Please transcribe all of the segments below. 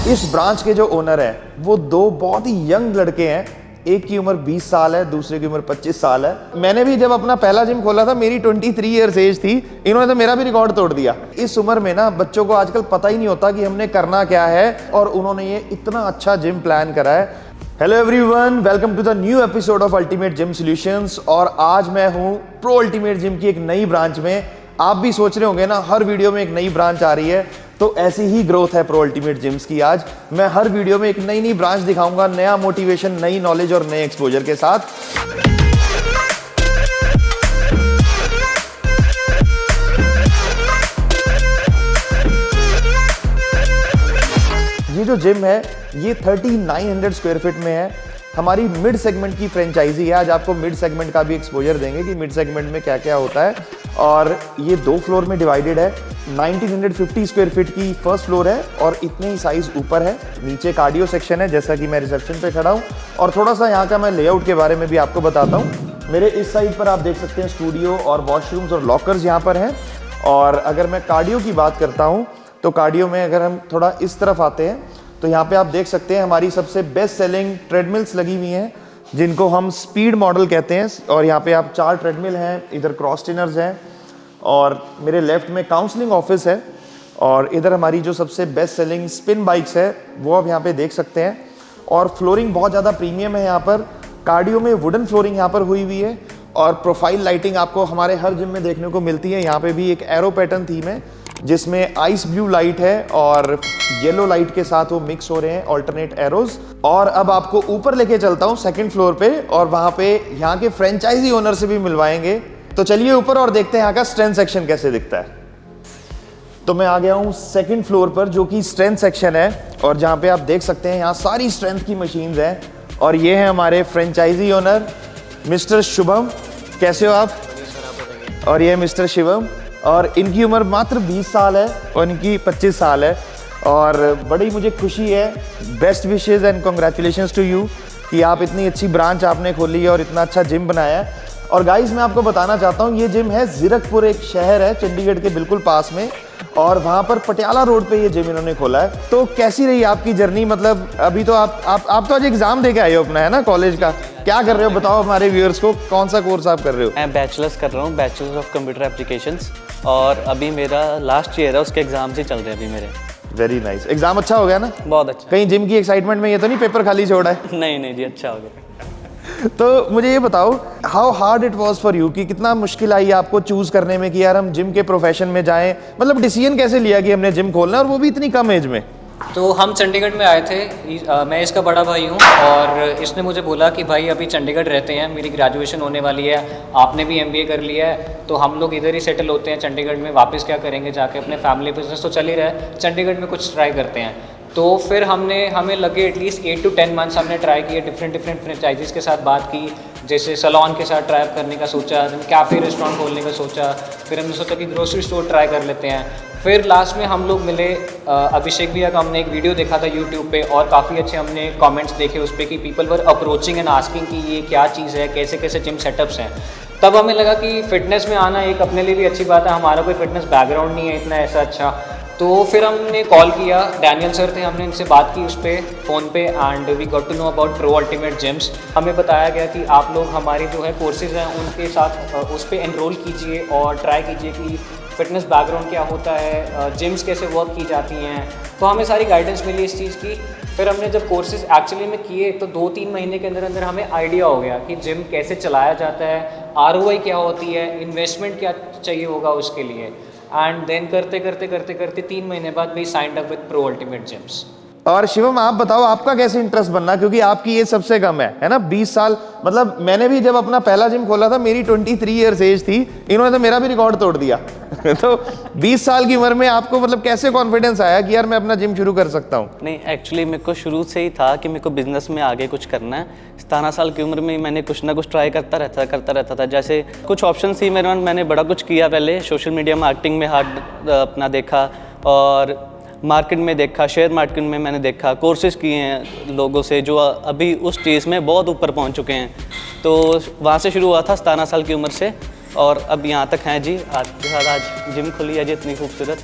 इस ब्रांच के जो ओनर हैं वो दो बहुत ही यंग लड़के हैं। एक की उम्र 20 साल है, दूसरे की उम्र 25 साल है। मैंने भी जब अपना पहला जिम खोला था मेरी 23 इयर्स एज थी। इन्होंने तो मेरा भी रिकॉर्ड तोड़ दिया। इस उम्र में ना बच्चों को आजकल पता ही नहीं होता कि हमने करना क्या है, और उन्होंने ये इतना अच्छा जिम प्लान करा है। Hello everyone, welcome to the new episode of ultimate gym solutions. और आज मैं हूँ प्रो अल्टीमेट जिम की एक नई ब्रांच में। आप भी सोच रहे होंगे ना, हर वीडियो में एक नई ब्रांच आ रही है, तो ऐसी ही ग्रोथ है प्रो अल्टीमेट जिम्स की। आज मैं हर वीडियो में एक नई ब्रांच दिखाऊंगा, नया मोटिवेशन, नई नॉलेज और नए एक्सपोजर के साथ। ये जो जिम है ये 3900 स्क्वायर फीट में है। हमारी मिड सेगमेंट की फ्रेंचाइजी है। आज आपको मिड सेगमेंट का भी एक्सपोजर देंगे कि मिड सेगमेंट में क्या क्या होता है। और ये 2 फ्लोर में डिवाइडेड है। 1950 स्क्वायर फीट की फर्स्ट फ्लोर है और इतने ही साइज ऊपर है। नीचे कार्डियो सेक्शन है, जैसा कि मैं रिसेप्शन पे खड़ा हूँ। और थोड़ा सा यहाँ का मैं लेआउट के बारे में भी आपको बताता हूँ। मेरे इस साइड पर आप देख सकते हैं स्टूडियो और वॉशरूम्स और लॉकर्स यहाँ पर हैं। और अगर मैं कार्डियो की बात करता हूँ तो कार्डियो में अगर हम थोड़ा इस तरफ आते हैं तो यहाँ पे आप देख सकते हैं हमारी सबसे बेस्ट सेलिंग ट्रेडमिल्स लगी हुई हैं, जिनको हम स्पीड मॉडल कहते हैं। और यहाँ पे आप 4 ट्रेडमिल हैं, इधर क्रॉस ट्रेनर्स हैं, और मेरे लेफ्ट में काउंसलिंग ऑफिस है। और इधर हमारी जो सबसे बेस्ट सेलिंग स्पिन बाइक्स है वो आप यहाँ पे देख सकते हैं। और फ्लोरिंग बहुत ज़्यादा प्रीमियम है यहाँ पर। कार्डियो में वुडन फ्लोरिंग यहाँ पर हुई हुई है। और प्रोफाइल लाइटिंग आपको हमारे हर जिम में देखने को मिलती है। यहाँ पे भी एक एरो पैटर्न थीम है, जिसमें आइस ब्लू लाइट है और येलो लाइट के साथ वो मिक्स हो रहे हैं, ऑल्टरनेट एरोज। और अब आपको ऊपर लेके चलता हूँ सेकंड फ्लोर पे, और वहाँ पे यहाँ के फ्रेंचाइजी ओनर से भी मिलवाएंगे। तो चलिए ऊपर और देखते हैं यहाँ का स्ट्रेंथ सेक्शन कैसे दिखता है। तो मैं आ गया हूँ सेकंड फ्लोर पर, जो कि स्ट्रेंथ सेक्शन है। और जहाँ पे आप देख सकते हैं यहाँ सारी स्ट्रेंथ की मशीन्स हैं। और ये हैं हमारे फ्रेंचाइजी ओनर मिस्टर शुभम। कैसे हो आप? और ये मिस्टर शिवम, और इनकी उम्र मात्र 20 साल है और इनकी 25 साल है। और बड़ी मुझे खुशी है, best wishes and congratulations to you कि आप इतनी अच्छी ब्रांच आपने खोली है और इतना अच्छा जिम बनाया है। और गाइस मैं आपको बताना चाहता हूँ, ये जिम है जीरकपुर, एक शहर है चंडीगढ़ के बिल्कुल पास में, और वहाँ पर पटियाला रोड पे ये जिम इन्होंने खोला है। तो कैसी रही आपकी जर्नी? मतलब अभी तो आप तो आज एग्जाम दे के आए हो अपना, है ना, कॉलेज का? क्या कर रहे हो बताओ हमारे व्यूअर्स को, कौन सा कोर्स आप कर रहे हो? मैं बैचलर्स कर रहा हूँ, बैचलर्स ऑफ कंप्यूटर एप्लीकेशंस, और अभी मेरा लास्ट ईयर है, उसके एग्जाम्स ही चल रहे हैं अभी मेरे। Very nice. एग्जाम अच्छा हो गया ना? बहुत अच्छा। कहीं जिम की एक्साइटमेंट में ये तो नहीं पेपर खाली छोड़ा है? नहीं जी, अच्छा हो गया। तो मुझे ये बताओ, how hard it was for you, कि कितना मुश्किल आई आपको चूज करने में कि यार हम जिम के प्रोफेशन में जाएं? मतलब डिसीजन कैसे लिया कि हमने जिम खोलना, और वो भी इतनी कम एज में? तो हम चंडीगढ़ में आए थे। मैं इसका बड़ा भाई हूँ, और इसने मुझे बोला कि भाई अभी चंडीगढ़ रहते हैं, मेरी ग्रेजुएशन होने वाली है, आपने भी MBA कर लिया है, तो हम लोग इधर ही सेटल होते हैं चंडीगढ़ में। वापस क्या करेंगे जाके, अपने फैमिली बिजनेस तो चल ही रहा है, चंडीगढ़ में कुछ ट्राई करते हैं। तो फिर हमें लगे एटलीस्ट 8 to 10 मंथ्स हमने ट्राई किए, डिफरेंट फ्रेंचाइजीज़ के साथ बात की। जैसे सैलून के साथ ट्राई करने का सोचा, कैफ़े रेस्टोरेंट खोलने का सोचा, फिर हमने सोचा कि ग्रोसरी स्टोर ट्राई कर लेते हैं। फिर लास्ट में हम लोग मिले अभिषेक भैया का, हमने एक वीडियो देखा था यूट्यूब पे, और काफ़ी अच्छे हमने कमेंट्स देखे उस पर कि people were approaching and asking कि ये क्या चीज़ है, कैसे कैसे जिम सेटअप्स हैं। तब हमें लगा कि फ़िटनेस में आना एक अपने लिए भी अच्छी बात है। हमारा कोई फिटनेस बैकग्राउंड नहीं है इतना ऐसा अच्छा। तो फिर हमने कॉल किया, डैनियल सर थे, हमने इनसे बात की उस पर फ़ोन पे, and we got to know about pro ultimate gyms. हमें बताया गया कि आप लोग हमारी जो है कोर्सेज़ हैं उनके साथ उस पर एनरोल कीजिए और ट्राई कीजिए कि फ़िटनेस बैकग्राउंड क्या होता है, जिम्स कैसे वर्क की जाती हैं। तो हमें सारी गाइडेंस मिली इस चीज़ की। फिर हमने जब कोर्सेज एक्चुअली में किए तो 2-3 महीने के अंदर अंदर हमें आइडिया हो गया कि जिम कैसे चलाया जाता है, ROI क्या होती है, इन्वेस्टमेंट क्या चाहिए होगा उसके लिए। एंड देन करते 3 महीने बाद we signed up with pro ultimate gyms. और शिवम आप बताओ आपका कैसे इंटरेस्ट बनना, क्योंकि आपकी एज सबसे कम है ना, 20 साल। मतलब मैंने भी जब अपना पहला जिम खोला था मेरी 23 इयर्स एज थी। इन्होंने तो मेरा भी रिकॉर्ड तोड़ दिया। तो 20 साल की उम्र में आपको मतलब कैसे कॉन्फिडेंस आया कि यार मैं अपना जिम शुरू कर सकता हूँ? नहीं, एक्चुअली मेरे को शुरू से ही था कि मेरे को बिजनेस में आगे कुछ करना है। 17 साल की उम्र में मैंने कुछ ना कुछ ट्राई करता रहता था। जैसे कुछ ऑप्शन थी मेरे मन, मैंने बड़ा कुछ किया। पहले सोशल मीडिया मार्केटिंग में हार्ड अपना देखा, और मार्केट में देखा, शेयर मार्केट में मैंने देखा, कोर्सेज किए हैं लोगों से जो अभी उस चीज़ में बहुत ऊपर पहुंच चुके हैं। तो वहाँ से शुरू हुआ था 17 साल की उम्र से, और अब यहाँ तक हैं जी। आपके साथ आज जिम खुली है जी, इतनी खूबसूरत।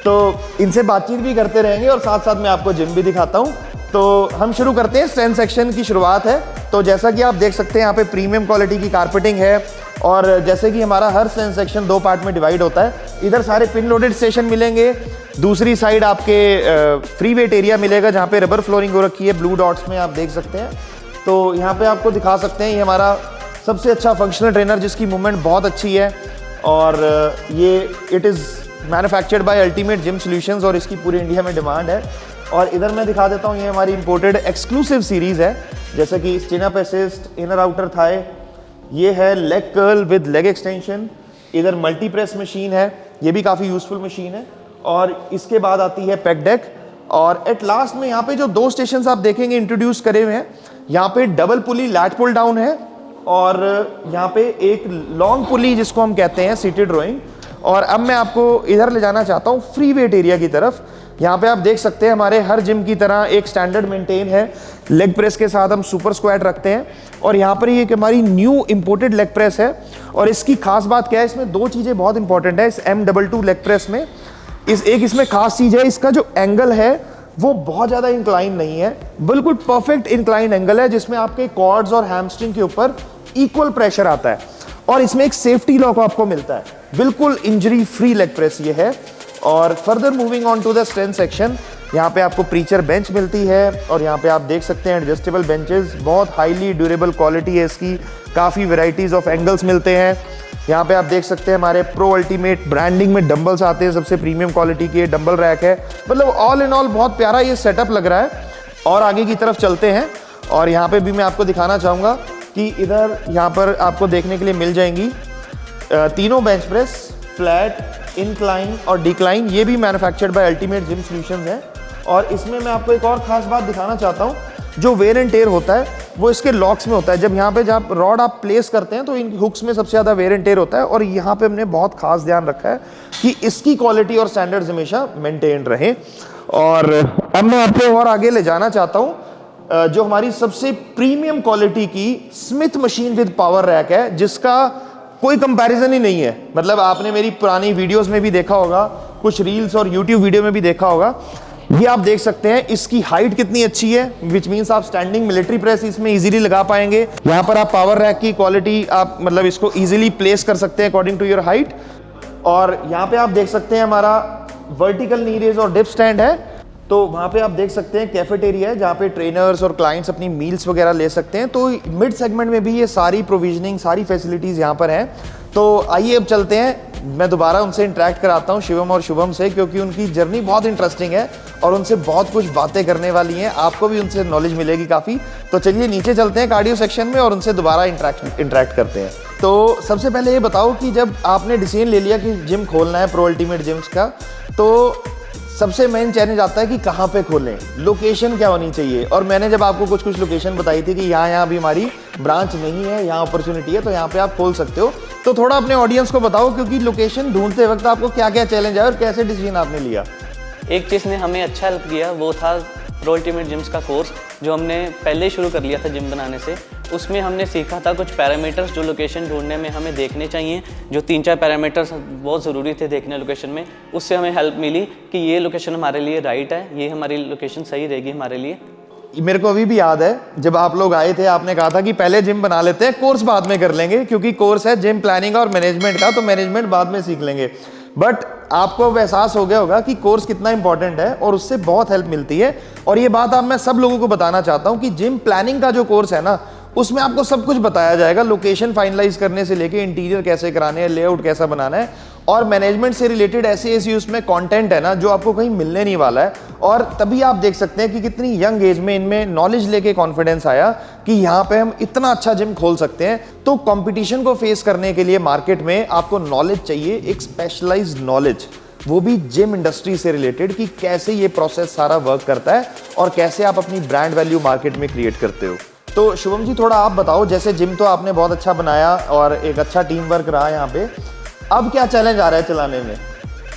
तो इनसे बातचीत भी करते रहेंगे और साथ साथ मैं आपको जिम भी दिखाता हूँ। तो हम शुरू करते हैं। स्ट्रेंथ सेक्शन की शुरुआत है। तो जैसा कि आप देख सकते हैं यहाँ पे प्रीमियम क्वालिटी की कारपेटिंग है और जैसे कि हमारा हर स्ट्रेंथ सेक्शन 2 पार्ट में डिवाइड होता है। इधर सारे पिन लोडेड स्टेशन मिलेंगे, दूसरी साइड आपके फ्री वेट एरिया मिलेगा जहाँ पे रबर फ्लोरिंग हो रखी है, ब्लू डॉट्स में आप देख सकते हैं। तो यहाँ पे आपको दिखा सकते हैं, ये हमारा सबसे अच्छा फंक्शनल ट्रेनर जिसकी मूवमेंट बहुत अच्छी है और ये it is manufactured by ultimate gym solutions और इसकी पूरे इंडिया में डिमांड है। और इधर मैं दिखा देता हूँ, ये हमारी इंपोर्टेड एक्सक्लूसिव सीरीज़ है, जैसे कि chin up assist, inner outer thigh, ये है leg curl with leg extension, इधर मल्टी प्रेस मशीन है, ये भी काफ़ी यूज़फुल मशीन है। और इसके बाद आती है पेक डेक और एट लास्ट में यहाँ पे जो 2 स्टेशंस आप देखेंगे इंट्रोड्यूस करे हुए हैं, यहाँ पे डबल पुली लैट पुल डाउन है और यहाँ पे एक लॉन्ग पुली जिसको हम कहते हैं सीटेड रोइंग। और अब मैं आपको इधर ले जाना चाहता हूँ फ्री वेट एरिया की तरफ। यहाँ पे आप देख सकते हैं हमारे हर जिम की तरह एक स्टैंडर्ड मेंटेन है। लेग प्रेस के साथ हम सुपर स्क्वाट रखते हैं और यहाँ पर ये हमारी न्यू इंपोर्टेड लेग प्रेस है। और इसकी खास बात क्या है, इसमें 2 चीज़ें बहुत इंपॉर्टेंट है इस M22 लेग प्रेस में। इसमें खास चीज़ है, इसका जो एंगल है वो बहुत ज़्यादा इंक्लाइन नहीं है, बिल्कुल परफेक्ट इंक्लाइन एंगल है जिसमें आपके क्वाड्स और हैमस्ट्रिंग के ऊपर इक्वल प्रेशर आता है। और इसमें एक सेफ्टी लॉक आपको मिलता है, बिल्कुल इंजरी फ्री लेग प्रेस ये है। और further moving on to the strength section, यहाँ पे आपको प्रीचर बेंच मिलती है और यहाँ पे आप देख सकते हैं एडजस्टेबल बेंचेस, बहुत हाईली ड्यूरेबल क्वालिटी है इसकी, काफ़ी वेराइटीज़ ऑफ एंगल्स मिलते हैं। यहाँ पे आप देख सकते हैं हमारे प्रो अल्टीमेट ब्रांडिंग में डंबल्स आते हैं, सबसे प्रीमियम क्वालिटी के डंबल रैक है। मतलब ऑल इन ऑल बहुत प्यारा ये सेटअप लग रहा है। और आगे की तरफ चलते हैं और यहाँ पे भी मैं आपको दिखाना चाहूँगा कि इधर यहाँ पर आपको देखने के लिए मिल जाएंगी 3 बेंच प्रेस, फ्लैट, इंक्लाइन और डिक्लाइन। ये भी manufactured by ultimate gym solutions है। और इसमें मैं आपको एक और ख़ास बात दिखाना चाहता हूँ, जो वेयर एंड टेयर होता है वो इसके लॉक्स में होता है। जब यहाँ पे जब रॉड आप प्लेस करते हैं तो इन हुक्स में सबसे ज़्यादा वेयर एंड टेयर होता है और यहाँ पे हमने बहुत खास ध्यान रखा है कि इसकी क्वालिटी और स्टैंडर्ड्स हमेशा मेंटेन रहे। और अब मैं आपको और आगे ले जाना चाहता हूँ, जो हमारी सबसे प्रीमियम क्वालिटी की Smith machine with power rack है, जिसका कोई कंपैरिजन ही नहीं है। मतलब आपने मेरी पुरानी वीडियोस में भी देखा होगा, कुछ रील्स और यूट्यूब वीडियो में भी देखा होगा। ये आप देख सकते हैं इसकी हाइट कितनी अच्छी है, विच मीन्स आप स्टैंडिंग मिलिट्री प्रेस इसमें इजीली लगा पाएंगे। यहाँ पर आप पावर रैक की क्वालिटी आप मतलब इसको इजीली प्लेस कर सकते हैं अकॉर्डिंग टू योर हाइट। और यहाँ पे आप देख सकते हैं हमारा वर्टिकल नी रेज और डिप स्टैंड है। तो वहाँ पे आप देख सकते हैं कैफेटेरिया है जहाँ पे ट्रेनर्स और क्लाइंट्स अपनी मील्स वगैरह ले सकते हैं। तो मिड सेगमेंट में भी ये सारी प्रोविजनिंग, सारी फैसिलिटीज़ यहाँ पर हैं। तो आइए अब चलते हैं, मैं दोबारा उनसे इंटरेक्ट कराता हूँ, शिवम और शुभम से, क्योंकि उनकी जर्नी बहुत इंटरेस्टिंग है और उनसे बहुत कुछ बातें करने वाली हैं। आपको भी उनसे नॉलेज मिलेगी काफ़ी। तो चलिए नीचे चलते हैं कार्डियो सेक्शन में और उनसे दोबारा इंटरेक्ट करते हैं। तो सबसे पहले ये बताओ कि जब आपने डिसीजन ले लिया कि जिम खोलना है प्रो अल्टीमेट जिम्स का, तो सबसे मेन चैलेंज आता है कि कहाँ पे खोलें, लोकेशन क्या होनी चाहिए। और मैंने जब आपको कुछ लोकेशन बताई थी कि यहाँ भी हमारी ब्रांच नहीं है, यहाँ अपॉर्चुनिटी है, तो यहाँ पे आप खोल सकते हो। तो थोड़ा अपने ऑडियंस को बताओ, क्योंकि लोकेशन ढूंढते वक्त आपको क्या क्या चैलेंज आया और कैसे डिसीजन आपने लिया। एक चीज़ ने हमें अच्छा हेल्प किया, वो था प्रो अल्टीमेट जिम्स का कोर्स जो हमने पहले ही शुरू कर लिया था जिम बनाने से। उसमें हमने सीखा था कुछ पैरामीटर्स जो लोकेशन ढूंढने में हमें देखने चाहिए, जो 3-4 पैरामीटर्स बहुत ज़रूरी थे देखने लोकेशन में। उससे हमें हेल्प मिली कि ये लोकेशन हमारे लिए राइट है, ये हमारी लोकेशन सही रहेगी हमारे लिए। मेरे को अभी भी याद है जब आप लोग आए थे, आपने कहा था कि पहले जिम बना लेते हैं, कोर्स बाद में कर लेंगे, क्योंकि कोर्स है जिम प्लानिंग और मैनेजमेंट का, तो मैनेजमेंट बाद में सीख लेंगे। बट आपको अब एहसास हो गया होगा कि कोर्स कितना इंपॉर्टेंट है और उससे बहुत हेल्प मिलती है। और ये बात अब मैं सब लोगों को बताना चाहता हूँ कि जिम प्लानिंग का जो कोर्स है ना, उसमें आपको सब कुछ बताया जाएगा, लोकेशन फाइनलाइज करने से लेके इंटीरियर कैसे कराने हैं, लेआउट कैसा बनाना है, और मैनेजमेंट से रिलेटेड ऐसे उसमें कंटेंट है ना जो आपको कहीं मिलने नहीं वाला है। और तभी आप देख सकते हैं कि कितनी यंग एज में इनमें नॉलेज लेके कॉन्फिडेंस आया कि यहाँ पे हम इतना अच्छा जिम खोल सकते हैं। तो कंपटीशन को फेस करने के लिए मार्केट में आपको नॉलेज चाहिए, एक स्पेशलाइज्ड नॉलेज, वो भी जिम इंडस्ट्री से रिलेटेड, कि कैसे ये प्रोसेस सारा वर्क करता है और कैसे आप अपनी ब्रांड वैल्यू मार्केट में क्रिएट करते हो। तो शुभम जी थोड़ा आप बताओ, जैसे जिम तो आपने बहुत अच्छा बनाया और एक अच्छा टीम वर्क रहा यहाँ पे, अब क्या चैलेंज आ रहा है चलाने में?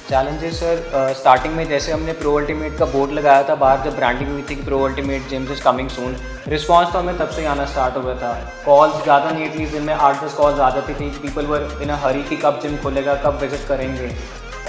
चैलेंजेस सर, स्टार्टिंग में जैसे हमने प्रो अल्टीमेट का बोर्ड लगाया था बाहर, जब ब्रांडिंग हुई थी कि pro ultimate gyms is coming soon, response तो हमें तब से आना स्टार्ट हो गया था। कॉल्स ज़्यादा नहीं थी, दिन में 8-10 कॉल्स आ जाती थी। पीपल वर इन अ हरी कि कब जिम खोलेगा, कब विजिट करेंगे।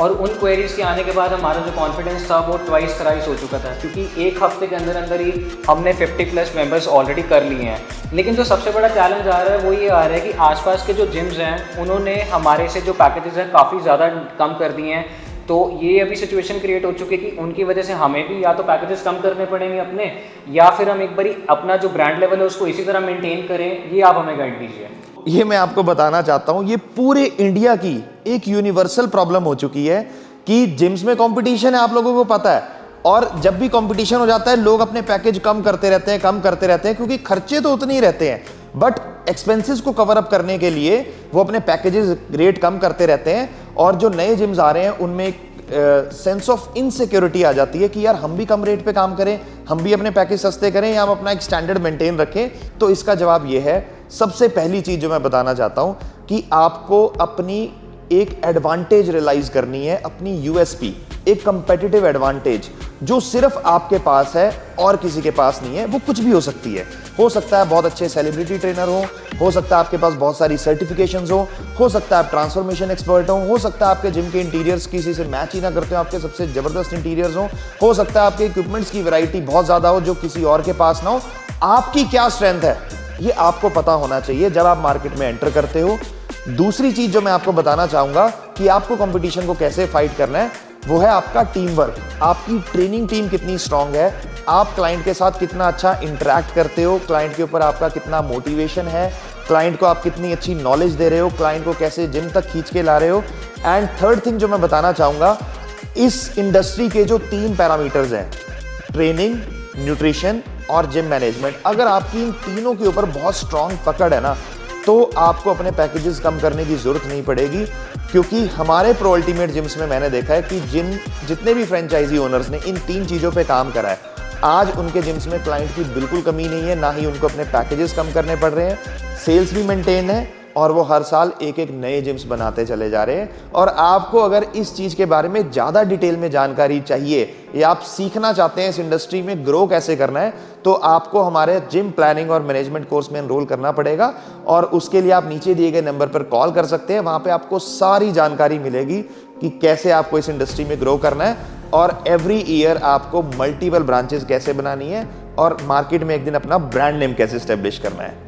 और उन क्वेरीज के आने के बाद हमारा जो कॉन्फिडेंस था वो ट्वाइस थ्राइस हो चुका था, क्योंकि एक हफ्ते के अंदर अंदर ही हमने 50+ मेंबर्स ऑलरेडी कर लिए हैं। लेकिन जो सबसे बड़ा चैलेंज आ रहा है वो ये आ रहा है कि आसपास के जो जिम्स हैं उन्होंने हमारे से जो पैकेजेस हैं काफ़ी ज़्यादा कम कर दिए हैं। तो ये अभी सिचुएशन क्रिएट हो चुकी है कि उनकी वजह से हमें भी या तो पैकेजेस कम करने पड़ेंगे अपने, या फिर हम एक बारी अपना जो ब्रांड लेवल है उसको इसी तरह मेंटेन करें। ये आप हमें गाइड दीजिए। ये मैं आपको बताना चाहता हूं, ये पूरे इंडिया की एक यूनिवर्सल प्रॉब्लम हो चुकी है कि जिम्स में कंपटीशन है, आप लोगों को पता है, और जब भी कंपटीशन हो जाता है लोग अपने पैकेज कम करते रहते हैं क्योंकि खर्चे तो उतने ही रहते हैं, बट एक्सपेंसेस को कवर अप करने के लिए वो अपने पैकेजेस रेट कम करते रहते हैं। और जो नए जिम्स आ रहे हैं उनमें एक सेंस ऑफ इनसिक्योरिटी आ जाती है कि यार हम भी कम रेट पे काम करें, हम भी अपने पैकेज सस्ते करें, या हम अपना एक स्टैंडर्ड मेंटेन रखें। तो इसका जवाब ये है, सबसे पहली चीज जो मैं बताना चाहता हूं कि आपको अपनी एक एडवांटेज रियलाइज करनी है, अपनी यूएसपी, एक कंपेटिटिव एडवांटेज जो सिर्फ आपके पास है और किसी के पास नहीं है। वो कुछ भी हो सकती है, हो सकता है बहुत अच्छे सेलिब्रिटी ट्रेनर हो सकता है आपके पास बहुत सारी सर्टिफिकेशंस हो सकता है आप ट्रांसफॉर्मेशन एक्सपर्ट हो सकता है आपके जिम के इंटीरियर्स किसी से मैच ही ना करते हो, आपके सबसे जबरदस्त इंटीरियर्स हो सकता है आपके इक्विपमेंट्स की वैरायटी बहुत ज्यादा हो जो किसी और के पास ना हो। आपकी क्या स्ट्रेंथ है ये आपको पता होना चाहिए जब आप मार्केट में एंटर करते हो। दूसरी चीज जो मैं आपको बताना चाहूंगा कि आपको कंपटीशन को कैसे फाइट करना है, वो है आपका टीम वर्क। आपकी ट्रेनिंग टीम कितनी स्ट्रांग है, आप क्लाइंट के साथ कितना अच्छा इंटरेक्ट करते हो, क्लाइंट के ऊपर आपका कितना मोटिवेशन है, क्लाइंट को आप कितनी अच्छी नॉलेज दे रहे हो, क्लाइंट को कैसे जिम तक खींच के ला रहे हो। एंड थर्ड थिंग जो मैं बताना चाहूंगा, इस इंडस्ट्री के जो 3 पैरामीटर्स हैं, ट्रेनिंग, न्यूट्रिशन और जिम मैनेजमेंट, अगर आपकी इन तीनों के ऊपर बहुत स्ट्रांग पकड़ है ना, तो आपको अपने पैकेजेस कम करने की जरूरत नहीं पड़ेगी। क्योंकि हमारे प्रो अल्टीमेट जिम्स में मैंने देखा है कि जितने भी फ्रेंचाइजी ओनर्स ने इन 3 चीज़ों पे काम करा है, आज उनके जिम्स में क्लाइंट की बिल्कुल कमी नहीं है, ना ही उनको अपने पैकेजेस कम करने पड़ रहे हैं, सेल्स भी मेंटेन है, और वो हर साल एक एक नए जिम्स बनाते चले जा रहे हैं। और आपको अगर इस चीज़ के बारे में ज़्यादा डिटेल में जानकारी चाहिए या आप सीखना चाहते हैं इस इंडस्ट्री में ग्रो कैसे करना है, तो आपको हमारे जिम प्लानिंग और मैनेजमेंट कोर्स में एनरोल करना पड़ेगा। और उसके लिए आप नीचे दिए गए नंबर पर कॉल कर सकते हैं, वहाँ पे आपको सारी जानकारी मिलेगी कि कैसे आपको इस इंडस्ट्री में ग्रो करना है, और एवरी ईयर आपको मल्टीपल ब्रांचेस कैसे बनानी है, और मार्केट में एक दिन अपना ब्रांड नेम कैसे स्टेब्लिश करना है।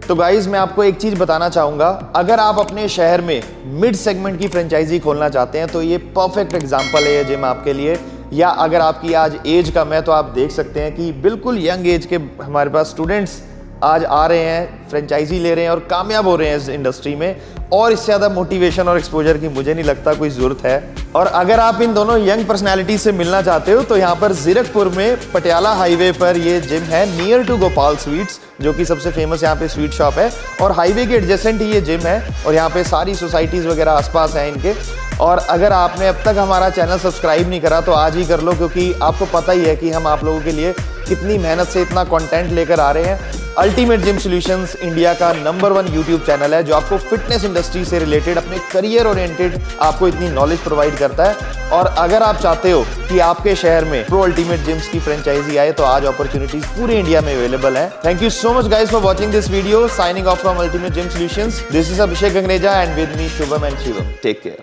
तो गाइज मैं आपको एक चीज बताना चाहूंगा, अगर आप अपने शहर में मिड सेगमेंट की फ्रेंचाइजी खोलना चाहते हैं तो ये परफेक्ट एग्जांपल है ये जिम आपके लिए। या अगर आपकी आज एज कम है तो आप देख सकते हैं कि बिल्कुल यंग एज के हमारे पास स्टूडेंट्स आज आ रहे हैं, फ्रेंचाइजी ले रहे हैं और कामयाब हो रहे हैं इस इंडस्ट्री में, और इससे ज़्यादा मोटिवेशन और एक्सपोजर की मुझे नहीं लगता कोई ज़रूरत है। और अगर आप इन दोनों यंग पर्सनैलिटी से मिलना चाहते हो तो यहाँ पर जीरकपुर में पटियाला हाईवे पर ये जिम है, नियर टू गोपाल स्वीट्स, जो कि सबसे फेमस यहाँ पे स्वीट शॉप है, और हाईवे के एडजेसेंट ही ये जिम है, और यहाँ पे सारी सोसाइटीज़ वगैरह आसपास हैं इनके। और अगर आपने अब तक हमारा चैनल सब्सक्राइब नहीं करा तो आज ही कर लो, क्योंकि आपको पता ही है कि हम आप लोगों के लिए कितनी मेहनत से इतना कंटेंट लेकर आ रहे हैं। अल्टीमेट जिम सॉल्यूशंस इंडिया का नंबर 1 यूट्यूब चैनल है जो आपको फिटनेस इंडस्ट्री से रिलेटेड अपने करियर ओरिएंटेड आपको इतनी नॉलेज प्रोवाइड करता है। और अगर आप चाहते हो कि आपके शहर में प्रो अल्टीमेट जिम्स की फ्रेंचाइजी आए तो आज अपॉर्चुनिटीज पूरे इंडिया में अवेलेबल है। Thank you so much guys for watching this video. Signing off from Ultimate gym Solutions, this is Abhishek Gangreja and with me Shubham and Shivam. Take care.